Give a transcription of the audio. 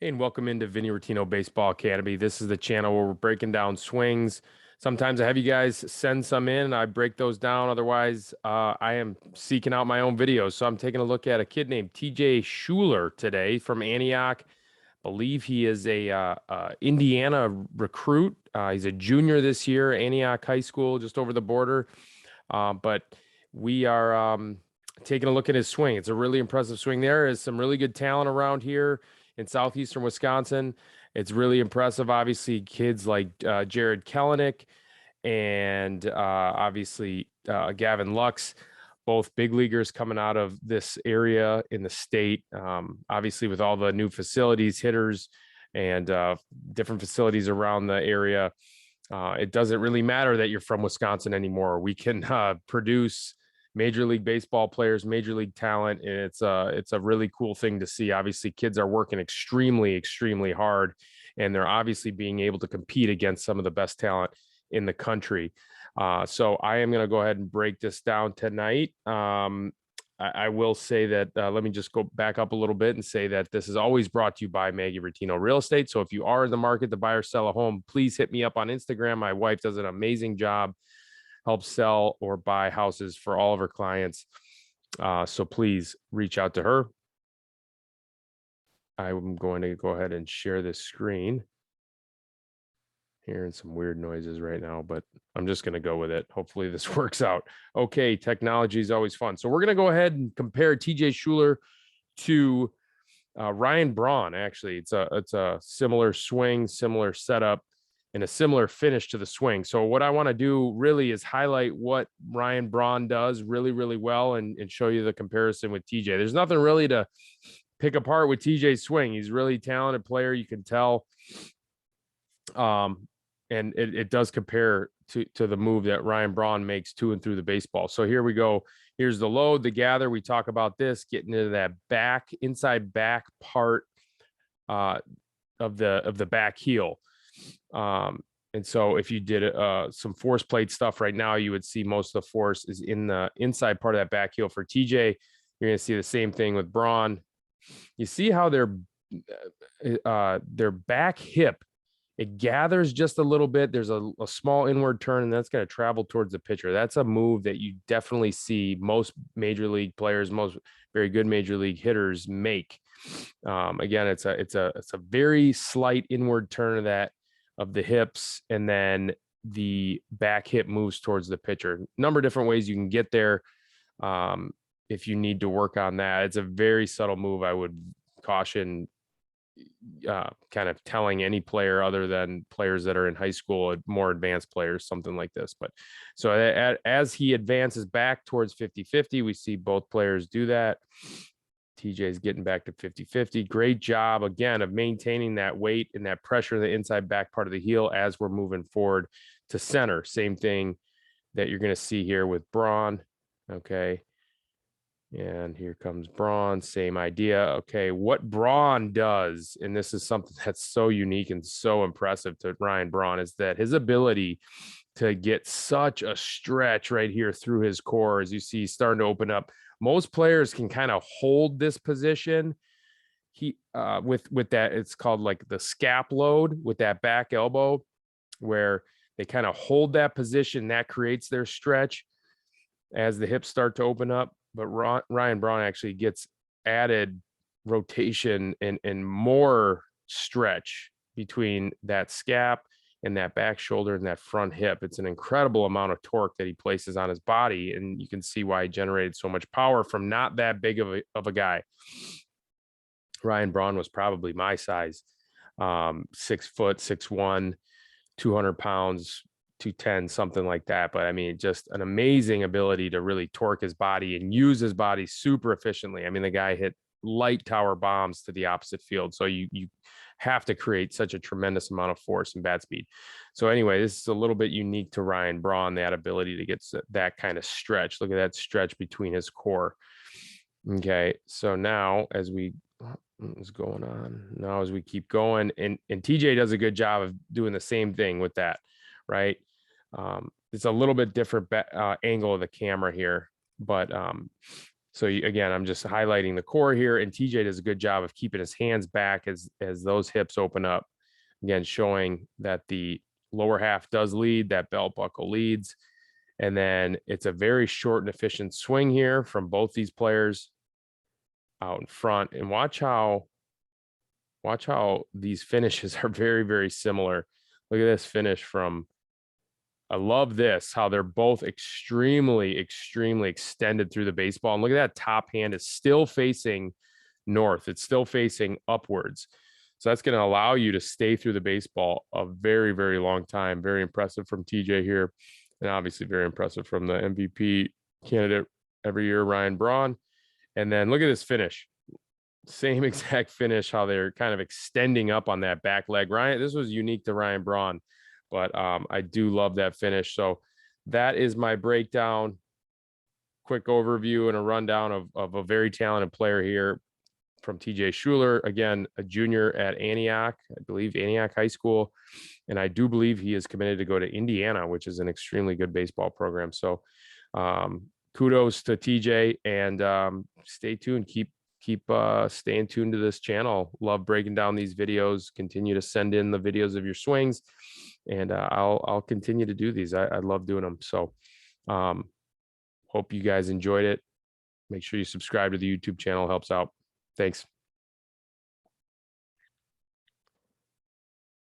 Hey, and welcome into Vinny Rottino Baseball Academy. This is the channel where we're breaking down swings. Sometimes I have you guys send some in, I break those down. Otherwise, I am seeking out my own videos. So I'm taking a look at a kid named TJ Schuyler today from Antioch. Believe he is a Indiana recruit. He's a junior this year, Antioch High School, just over the border. But we are taking a look at his swing. It's a really impressive swing. There is some really good talent around here in southeastern Wisconsin. It's really impressive. Obviously, kids like Jared Kellenick and obviously Gavin Lux, both big leaguers coming out of this area in the state. Obviously, with all the new facilities, hitters, and different facilities around the area, it doesn't really matter that you're from Wisconsin anymore. We can produce Major League Baseball players, Major League talent, and it's a really cool thing to see. Obviously, kids are working extremely hard, and they're obviously being able to compete against some of the best talent in the country. So I am going to go ahead and break this down tonight. I will say that let me just go back up a little bit and say that this is always brought to you by Maggie Rottino Real Estate. So if you are in the market to buy or sell a home, please hit me up on Instagram. My wife does an amazing job, helps sell or buy houses for all of her clients. So please reach out to her. I'm going to go ahead and share this screen. Hearing some weird noises right now, but I'm just going to go with it. Hopefully this works out. Okay, technology is always fun. So we're going to go ahead and compare TJ Schuyler to Ryan Braun. Actually, it's a similar swing, similar setup, and a similar finish to the swing. So what I want to do really is highlight what Ryan Braun does really well and show you the comparison with TJ. There's nothing really to pick apart with TJ's swing. He's a really talented player. You can tell. And it does compare to the move that Ryan Braun makes to and through the baseball. So here we go. Here's the load, the gather. We talk about this, getting into that inside back part of the back heel. And so if you did some force plate stuff right now, you would see most of the force is in the inside part of that back heel. For TJ, you're going to see the same thing with Braun. You see how their back hip, it gathers just a little bit. There's a small inward turn, and that's going to travel towards the pitcher. That's a move that you definitely see most major league players, most very good major league hitters make. Again, it's a very slight inward turn of the hips, and then the back hip moves towards the pitcher. Number of different ways you can get there. If you need to work on that, it's a very subtle move. I would caution kind of telling any player other than players that are in high school, more advanced players, something like this. But so as he advances back towards 50-50, we see both players do that. TJ is getting back to 50-50. Great job again of maintaining that weight and that pressure in the inside back part of the heel as we're moving forward to center. Same thing that you're going to see here with Braun. Okay. And here comes Braun, same idea. Okay, what Braun does, and this is something that's so unique and so impressive to Ryan Braun, is that his ability to get such a stretch right here through his core, as you see, he's starting to open up. Most players can kind of hold this position. He with that, it's called like the scap load with that back elbow, where they kind of hold that position. That creates their stretch as the hips start to open up. But Ryan Braun actually gets added rotation and more stretch between that scap and that back shoulder and that front hip. It's an incredible amount of torque that he places on his body, and you can see why he generated so much power from not that big of a guy. Ryan Braun was probably my size, 6 foot, 6'1", 200 pounds, 210, something like that. But I mean, just an amazing ability to really torque his body and use his body super efficiently. I mean, the guy hit light tower bombs to the opposite field. So you have to create such a tremendous amount of force and bat speed. So anyway, this is a little bit unique to Ryan Braun, that ability to get that kind of stretch. Look at that stretch between his core. Okay. So now as what's going on now, as we keep going, and TJ does a good job of doing the same thing with that, right? It's a little bit different angle of the camera here, but So again, I'm just highlighting the core here, and TJ does a good job of keeping his hands back as those hips open up. Again, showing that the lower half does lead, that belt buckle leads. And then it's a very short and efficient swing here from both these players out in front. And watch how these finishes are very, very similar. Look at this finish from, I love this, how they're both extremely, extremely extended through the baseball. And look at that top hand is still facing north. It's still facing upwards. So that's going to allow you to stay through the baseball a very, very long time. Very impressive from TJ here. And obviously very impressive from the MVP candidate every year, Ryan Braun. And then look at this finish. Same exact finish, how they're kind of extending up on that back leg. Ryan, this was unique to Ryan Braun, but I do love that finish. So that is my breakdown, quick overview and a rundown of a very talented player here from TJ Schuyler. Again, a junior at Antioch, I believe Antioch High School. And I do believe he is committed to go to Indiana, which is an extremely good baseball program. So kudos to TJ, and stay tuned. Keep staying tuned to this channel. Love breaking down these videos. Continue to send in the videos of your swings, and I'll continue to do these. I love doing them. So hope you guys enjoyed it. Make sure you subscribe to the YouTube channel. Helps out. Thanks.